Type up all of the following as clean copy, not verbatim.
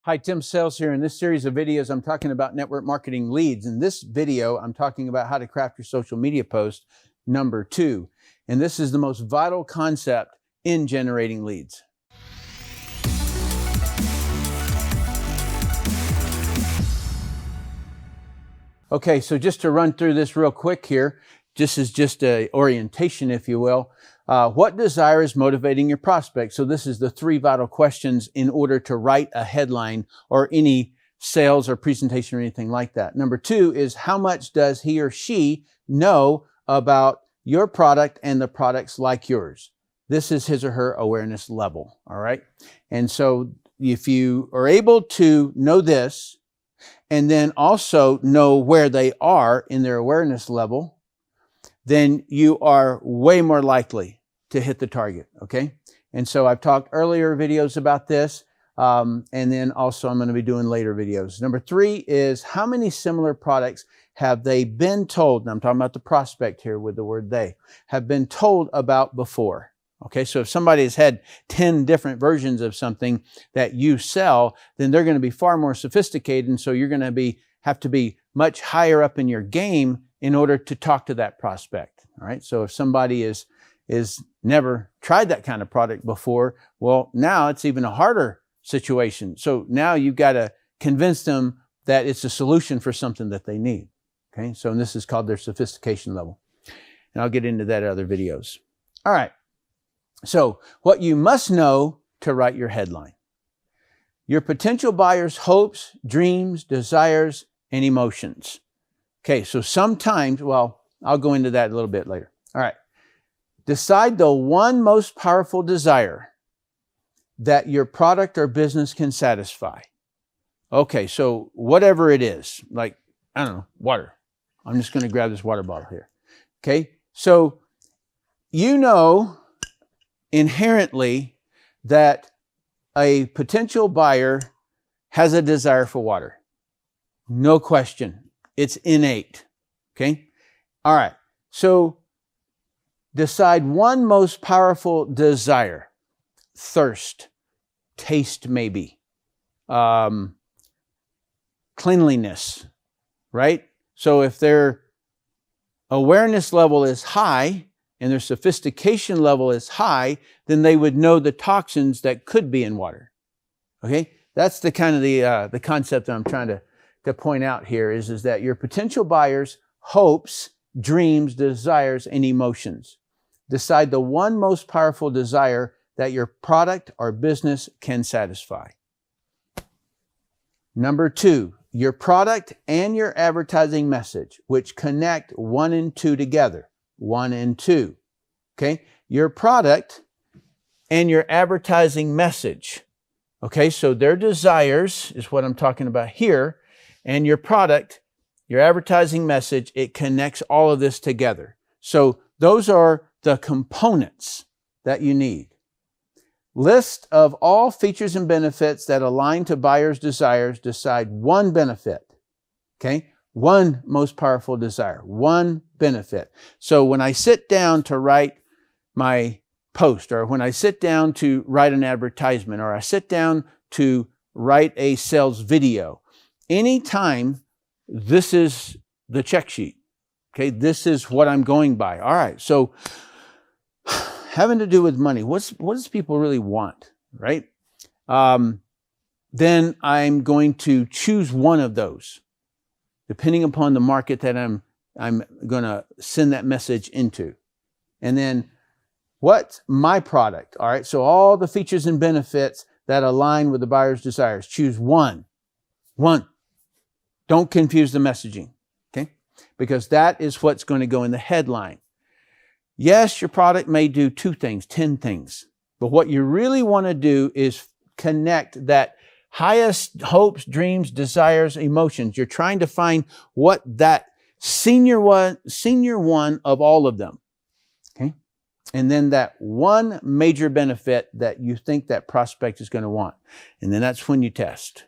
Hi, Tim Sales here. In this series of videos, I'm talking about network marketing leads. In this video, I'm talking about how to craft your social media post number 2. And this is the most vital concept in generating leads. Okay, so just to run through this real quick here, this is just an orientation, if you will. What desire is motivating your prospect? So this is the 3 vital questions in order to write a headline or any sales or presentation or anything like that. Number 2 is how much does he or she know about your product and the products like yours? This is his or her awareness level, all right? And so if you are able to know this and then also know where they are in their awareness level, then you are way more likely to hit the target, okay? And so I've talked earlier videos about this, and then also I'm going to be doing later videos. Number 3 is how many similar products have they been told, and I'm talking about the prospect here with the word they, have been told about before, okay? So if somebody has had 10 different versions of something that you sell, then they're going to be far more sophisticated, and so you're going to have to be much higher up in your game in order to talk to that prospect, all right? So if somebody is never tried that kind of product before, well, now it's even a harder situation. So now you've got to convince them that it's a solution for something that they need, okay? So this is called their sophistication level. And I'll get into that in other videos. All right. So what you must know to write your headline. Your potential buyer's hopes, dreams, desires, and emotions. Okay, so sometimes, well, I'll go into that a little bit later. All right. Decide the one most powerful desire that your product or business can satisfy. Okay, so whatever it is, like, I don't know, water. I'm just going to grab this water bottle here. Okay, so you know inherently that a potential buyer has a desire for water. No question. It's innate. Okay? All right. So decide one most powerful desire. Thirst, taste maybe, cleanliness, right? So if their awareness level is high and their sophistication level is high, then they would know the toxins that could be in water. Okay? That's the kind of the concept that I'm trying to point out here is that your potential buyers' hopes, dreams, desires, and emotions. Decide the one most powerful desire that your product or business can satisfy. Number 2, your product and your advertising message, which connect 1 and 2 together. 1 and 2. Okay? Your product and your advertising message. Okay, so their desires is what I'm talking about here. And your product, your advertising message, it connects all of this together. So those are the components that you need. List of all features and benefits that align to buyers' desires. Decide one benefit. Okay? One most powerful desire. One benefit. So when I sit down to write my post, or when I sit down to write an advertisement, or I sit down to write a sales video, anytime this is the check sheet. Okay? This is what I'm going by. All right. So having to do with money, what does people really want, right? Then I'm going to choose one of those, depending upon the market that I'm going to send that message into. And then what's my product? All right, so all the features and benefits that align with the buyer's desires. Choose one. One. Don't confuse the messaging, okay? Because that is what's going to go in the headline. Yes, your product may do 2 things, 10 things. But what you really want to do is connect that highest hopes, dreams, desires, emotions. You're trying to find what that senior one of all of them. Okay? And then that one major benefit that you think that prospect is going to want. And then that's when you test.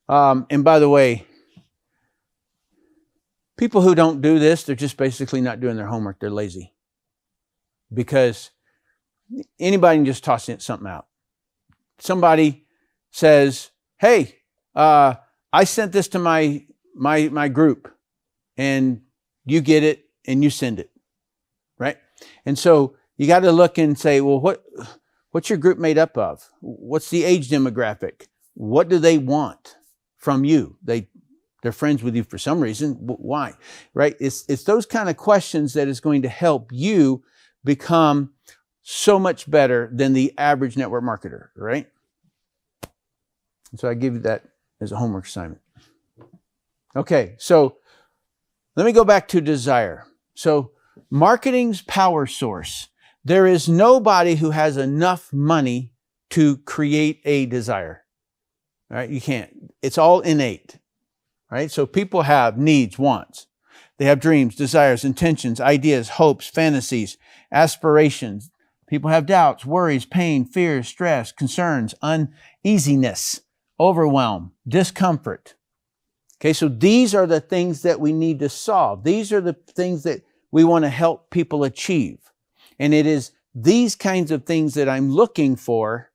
And by the way, people who don't do this, they're just basically not doing their homework. They're lazy. Because anybody can just toss something out. somebody says, hey, I sent this to my group, and you get it and you send it, right? And so you got to look and say, well, what's your group made up of? What's the age demographic? What do they want from you? They're friends with you for some reason. Why? Right? It's those kind of questions that is going to help you become so much better than the average network marketer, right? So I give you that as a homework assignment. Okay, so let me go back to desire. So marketing's power source. There is nobody who has enough money to create a desire. Right? You can't. It's all innate. Right? So people have needs, wants. They have dreams, desires, intentions, ideas, hopes, fantasies, aspirations. People have doubts, worries, pain, fears, stress, concerns, uneasiness, overwhelm, discomfort. Okay, so these are the things that we need to solve. These are the things that we want to help people achieve. And it is these kinds of things that I'm looking for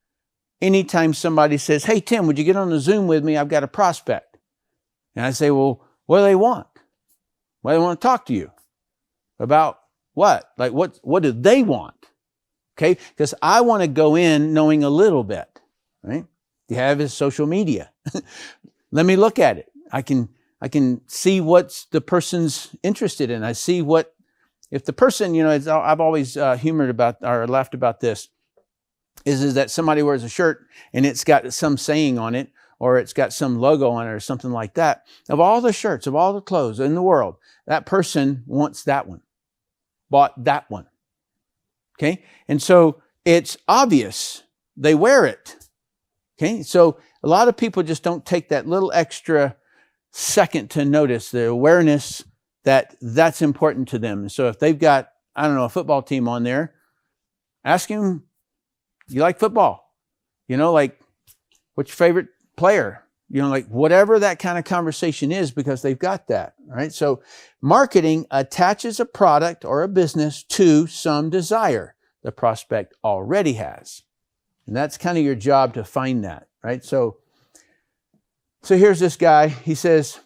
anytime somebody says, hey, Tim, would you get on the Zoom with me? I've got a prospect. And I say, well, what do they want? What do they want to talk to you about? What? Like, what do they want? Okay, because I want to go in knowing a little bit, right? You have his social media. Let me look at it. I can see what's the person's interested in. I see if the person, I've always humored about or laughed about this, is that somebody wears a shirt and it's got some saying on it, or it's got some logo on it or something like that. Of all the shirts, of all the clothes in the world, that person wants that one, bought that one. Okay? And so it's obvious. They wear it. Okay? So a lot of people just don't take that little extra second to notice the awareness that that's important to them. So if they've got, a football team on there, ask him, you like football? Like, what's your favorite player? Like whatever that kind of conversation is, because they've got that, right? So marketing attaches a product or a business to some desire the prospect already has. And that's kind of your job to find that, right? So here's this guy. He says,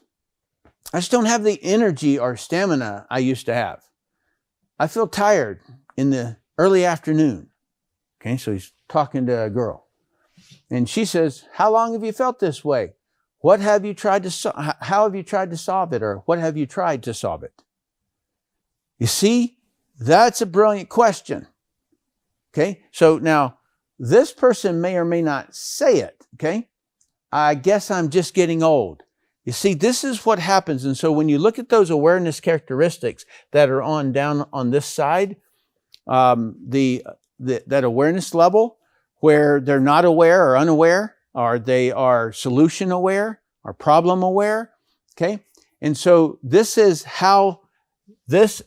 I just don't have the energy or stamina I used to have. I feel tired in the early afternoon. Okay, so he's talking to a girl. And she says, how long have you felt this way? What have you tried to how have you tried to solve it? Or what have you tried to solve it? You see, that's a brilliant question. Okay, so now this person may or may not say it. Okay, I guess I'm just getting old. You see, this is what happens. And so when you look at those awareness characteristics that are down on this side, that awareness level where they're not aware or unaware, or they are solution aware or problem aware. Okay. And so this is how this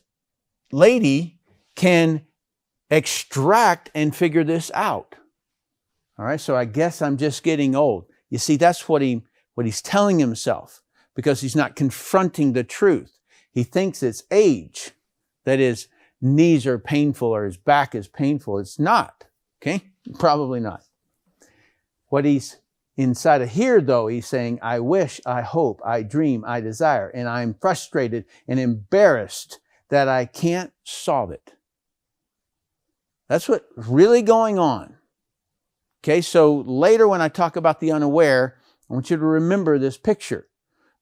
lady can extract and figure this out. All right. So I guess I'm just getting old. You see, that's what he's telling himself, because he's not confronting the truth. He thinks it's age, that his knees are painful or his back is painful. It's not. Okay? Probably not. What he's inside of here, though, he's saying, I wish, I hope, I dream, I desire, and I'm frustrated and embarrassed that I can't solve it. That's what's really going on. Okay, so later when I talk about the unaware, I want you to remember this picture,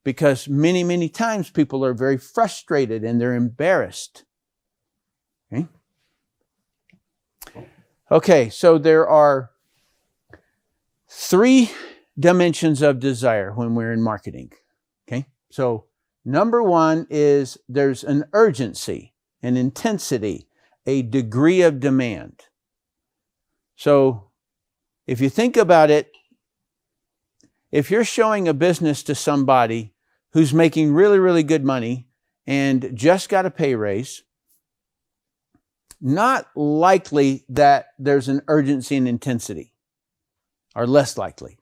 because many, many times people are very frustrated and they're embarrassed. Okay, so there are 3 dimensions of desire when we're in marketing. Okay, so number 1 is there's an urgency, an intensity, a degree of demand. So if you think about it, if you're showing a business to somebody who's making really, really good money and just got a pay raise, not likely that there's an urgency and intensity, or less likely.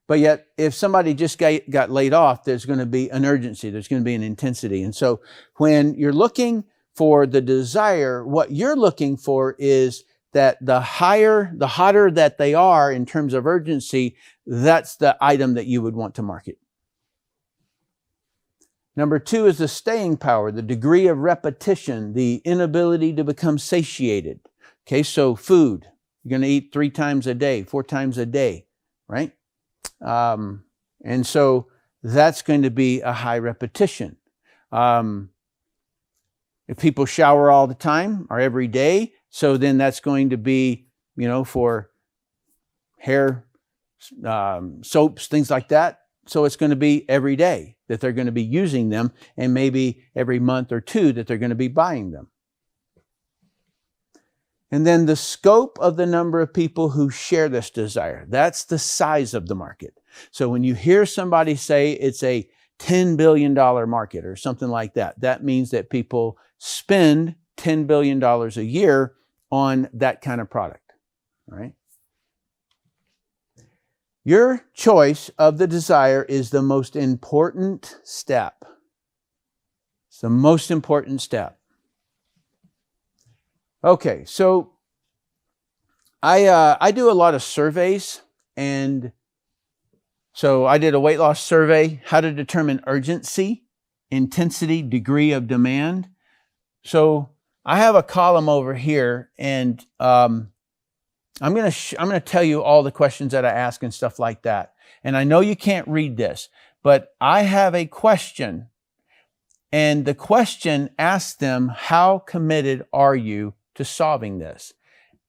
But yet, if somebody just got laid off, there's going to be an urgency, there's going to be an intensity. And so when you're looking for the desire, what you're looking for is that the hotter that they are in terms of urgency, that's the item that you would want to market. Number 2 is the staying power, the degree of repetition, the inability to become satiated. Okay, so food, you're going to eat 3 times a day, 4 times a day, right? And so that's going to be a high repetition. If people shower all the time or every day, so then that's going to be, for hair, soaps, things like that. So it's going to be every day that they're going to be using them, and maybe every month or 2 that they're going to be buying them. And then the scope of the number of people who share this desire. That's the size of the market. So when you hear somebody say it's a $10 billion market or something like that, that means that people spend $10 billion a year on that kind of product. All right? Your choice of the desire is the most important step. It's the most important step. Okay, so I do a lot of surveys, and so I did a weight loss survey, how to determine urgency, intensity, degree of demand. So I have a column over here, and I'm going to tell you all the questions that I ask and stuff like that. And I know you can't read this, but I have a question, and the question asks them, how committed are you to solving this?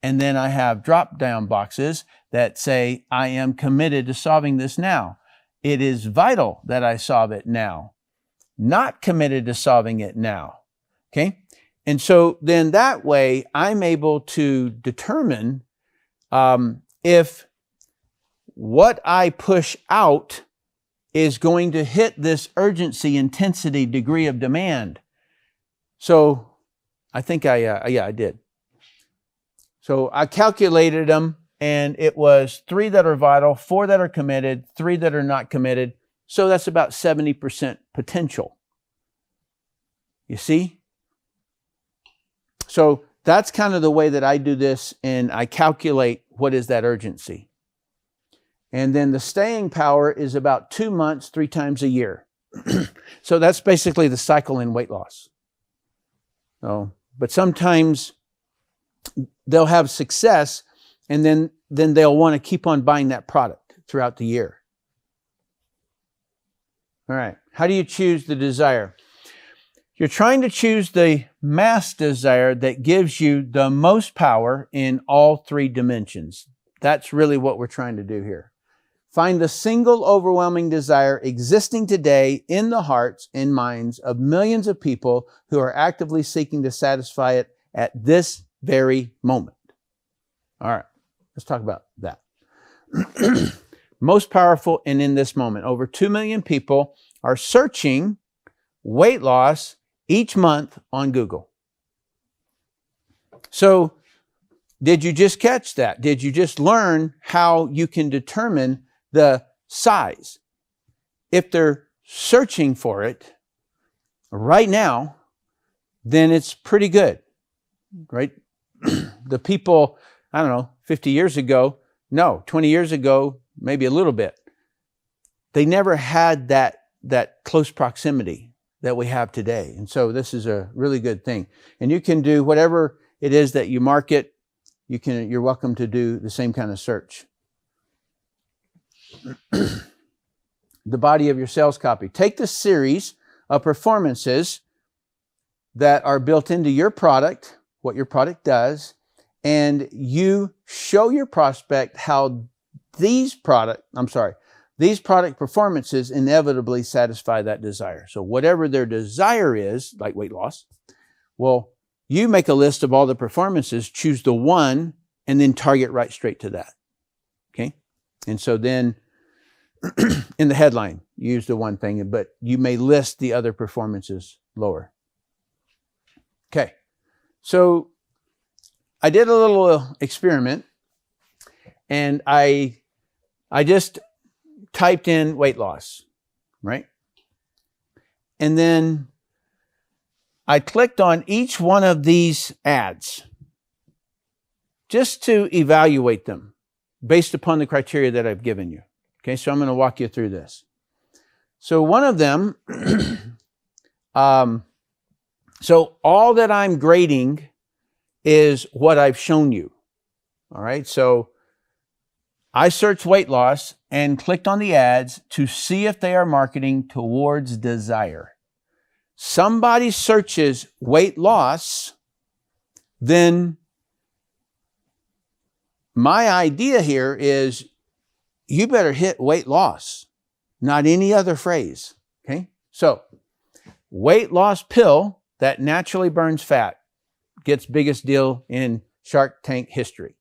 And then I have drop-down boxes that say, I am committed to solving this now. It is vital that I solve it now. Not committed to solving it now. Okay? And so then that way, I'm able to determine if what I push out is going to hit this urgency, intensity, degree of demand. So I think I did. So I calculated them, and it was 3 that are vital, 4 that are committed, 3 that are not committed. So that's about 70% potential. You see? So that's kind of the way that I do this, and I calculate what is that urgency. And then the staying power is about 2 months, 3 times a year. So that's basically the cycle in weight loss. So, but sometimes they'll have success, and then they'll want to keep on buying that product throughout the year. All right. How do you choose the desire? You're trying to choose the mass desire that gives you the most power in all 3 dimensions. That's really what we're trying to do here. Find the single overwhelming desire existing today in the hearts and minds of millions of people who are actively seeking to satisfy it at this very moment. All right, let's talk about that. Most powerful and in this moment. Over 2 million people are searching weight loss each month on Google. So, did you just catch that? Did you just learn how you can determine the size? If they're searching for it right now, then it's pretty good, right? The people, 50 years ago, 20 years ago, maybe a little bit. They never had that close proximity that we have today. And so this is a really good thing. And you can do whatever it is that you market, you're welcome to do the same kind of search. The body of your sales copy. Take the series of performances that are built into your product, what your product does, and you show your prospect how these product performances inevitably satisfy that desire. So whatever their desire is, like weight loss, well, you make a list of all the performances, choose the one, and then target right straight to that. Okay? And so then in the headline, use the one thing, but you may list the other performances lower. Okay. So I did a little experiment, and I just typed in weight loss, right? And then I clicked on each one of these ads. just to evaluate them based upon the criteria that I've given you. Okay, so I'm going to walk you through this. So one of them, so all that I'm grading is what I've shown you. All right, so I searched weight loss and clicked on the ads to see if they are marketing towards desire. Somebody searches weight loss, then my idea here is you better hit weight loss, not any other phrase. Okay, so weight loss pill that naturally burns fat gets biggest deal in Shark Tank history.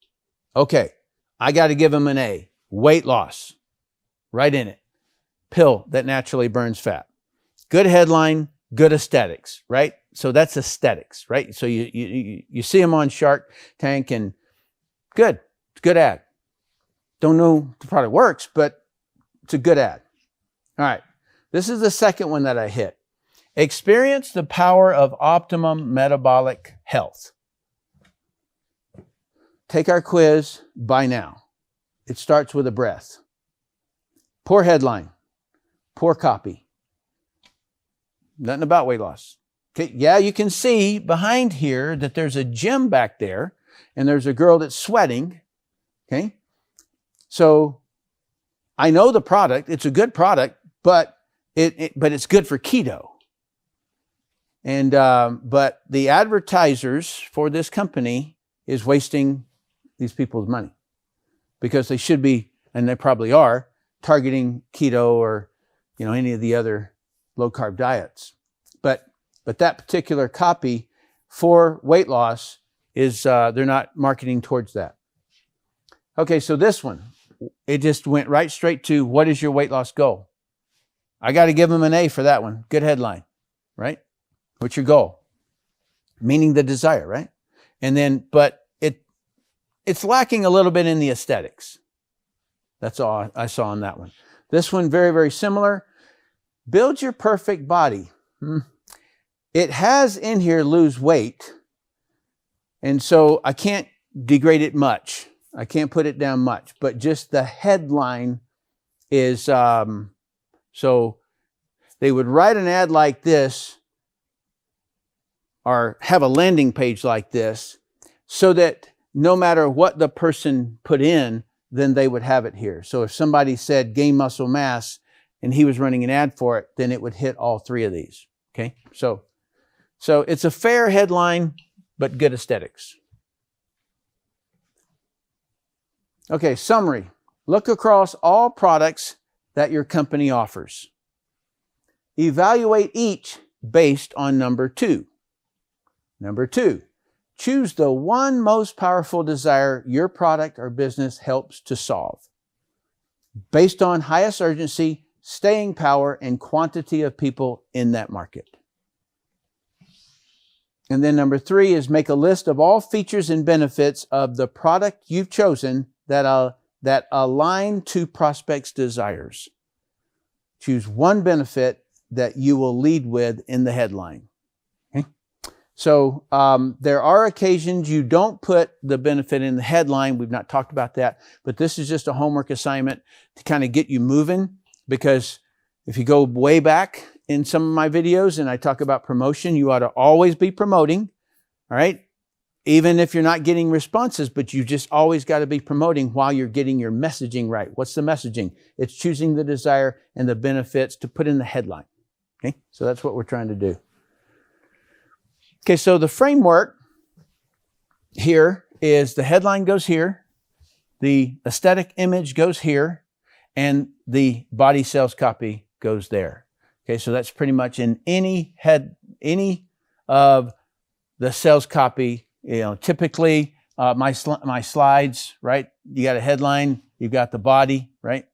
Okay, I got to give them an A. Weight loss, right in it. Pill that naturally burns fat. Good headline, good aesthetics, right? So that's aesthetics, right? So you see them on Shark Tank and good. It's a good ad. Don't know if the product works, but it's a good ad. All right. This is the second one that I hit. Experience the power of optimum metabolic health. Take our quiz by now. It starts with a breath. Poor headline. Poor copy. Nothing about weight loss. Okay, yeah, you can see behind here that there's a gym back there and there's a girl that's sweating. Okay, so I know the product. It's a good product, but it's good for keto. And but the advertisers for this company is wasting these people's money because they should be, and they probably are, targeting keto or any of the other low carb diets. But that particular copy for weight loss is they're not marketing towards that. Okay, so this one, it just went right straight to what is your weight loss goal? I got to give them an A for that one. Good headline, right? What's your goal? Meaning the desire, right? And then, but it's lacking a little bit in the aesthetics. That's all I saw on that one. This one, very, very similar. Build your perfect body. It has in here lose weight. And so I can't degrade it much. I can't put it down much, but just the headline is, so they would write an ad like this or have a landing page like this so that no matter what the person put in, then they would have it here. So if somebody said gain muscle mass and he was running an ad for it, then it would hit all three of these. Okay, so it's a fair headline, but good aesthetics. Okay, summary. Look across all products that your company offers. Evaluate each based on number 2. Number 2, choose the one most powerful desire your product or business helps to solve, based on highest urgency, staying power, and quantity of people in that market. And then number 3 is make a list of all features and benefits of the product you've chosen that align to prospects' desires. Choose one benefit that you will lead with in the headline. Okay? So there are occasions you don't put the benefit in the headline. We've not talked about that, but this is just a homework assignment to kind of get you moving, because if you go way back in some of my videos and I talk about promotion, you ought to always be promoting, all right? Even if you're not getting responses, but you just always got to be promoting while you're getting your messaging right. What's the messaging? It's choosing the desire and the benefits to put in the headline. Okay, so that's what we're trying to do. Okay, so the framework here is the headline goes here, the aesthetic image goes here, and the body sales copy goes there. Okay, so that's pretty much in any of the sales copy. Typically my slides, right? You got a headline, you've got the body, right?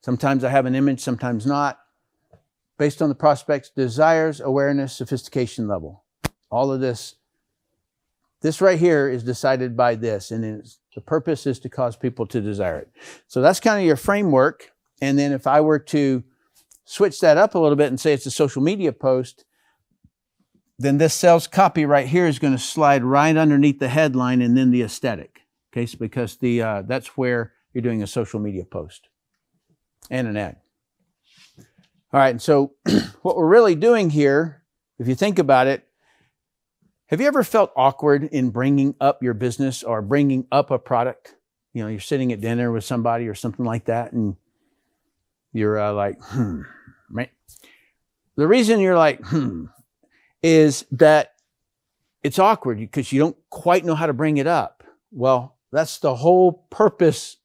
Sometimes I have an image, sometimes not. Based on the prospect's desires, awareness, sophistication level. All of this right here is decided by this, and the purpose is to cause people to desire it. So that's kind of your framework. And then if I were to switch that up a little bit and say it's a social media post, then this sales copy right here is going to slide right underneath the headline and then the aesthetic. Okay, so because that's where you're doing a social media post and an ad. All right, and so what we're really doing here, if you think about it, have you ever felt awkward in bringing up your business or bringing up a product? You know, you're sitting at dinner with somebody or something like that, and you're like, right? The reason you're like, is that it's awkward because you don't quite know how to bring it up. Well, that's the whole purpose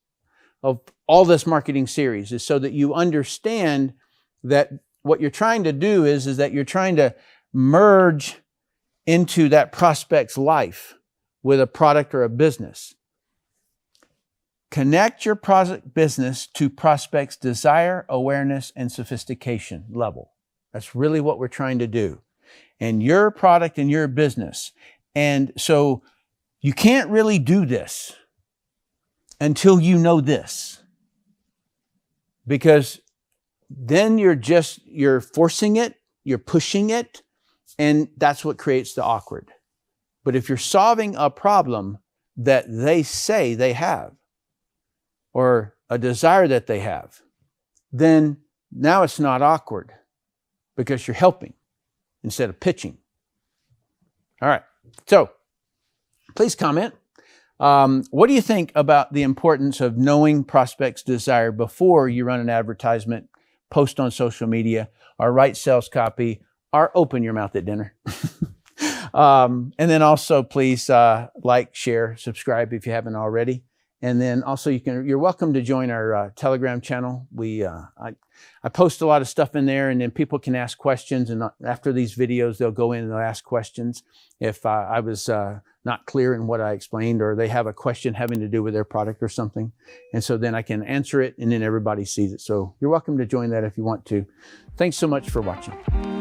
of all this marketing series, is so that you understand that what you're trying to do is that you're trying to merge into that prospect's life with a product or a business. Connect your product business to prospect's desire, awareness, and sophistication level. That's really what we're trying to do. And your product and your business. And so you can't really do this until you know this. Because then you're forcing it, you're pushing it, and that's what creates the awkward. But if you're solving a problem that they say they have, or a desire that they have, then now it's not awkward because you're helping instead of pitching. All right, so please comment. What do you think about the importance of knowing prospects' desire before you run an advertisement, post on social media, or write sales copy, or open your mouth at dinner? And then also please like, share, subscribe if you haven't already. And then also you're welcome to join our Telegram channel. I post a lot of stuff in there, and then people can ask questions. And after these videos, they'll go in and they'll ask questions if I was not clear in what I explained, or they have a question having to do with their product or something. And so then I can answer it, and then everybody sees it. So you're welcome to join that if you want to. Thanks so much for watching.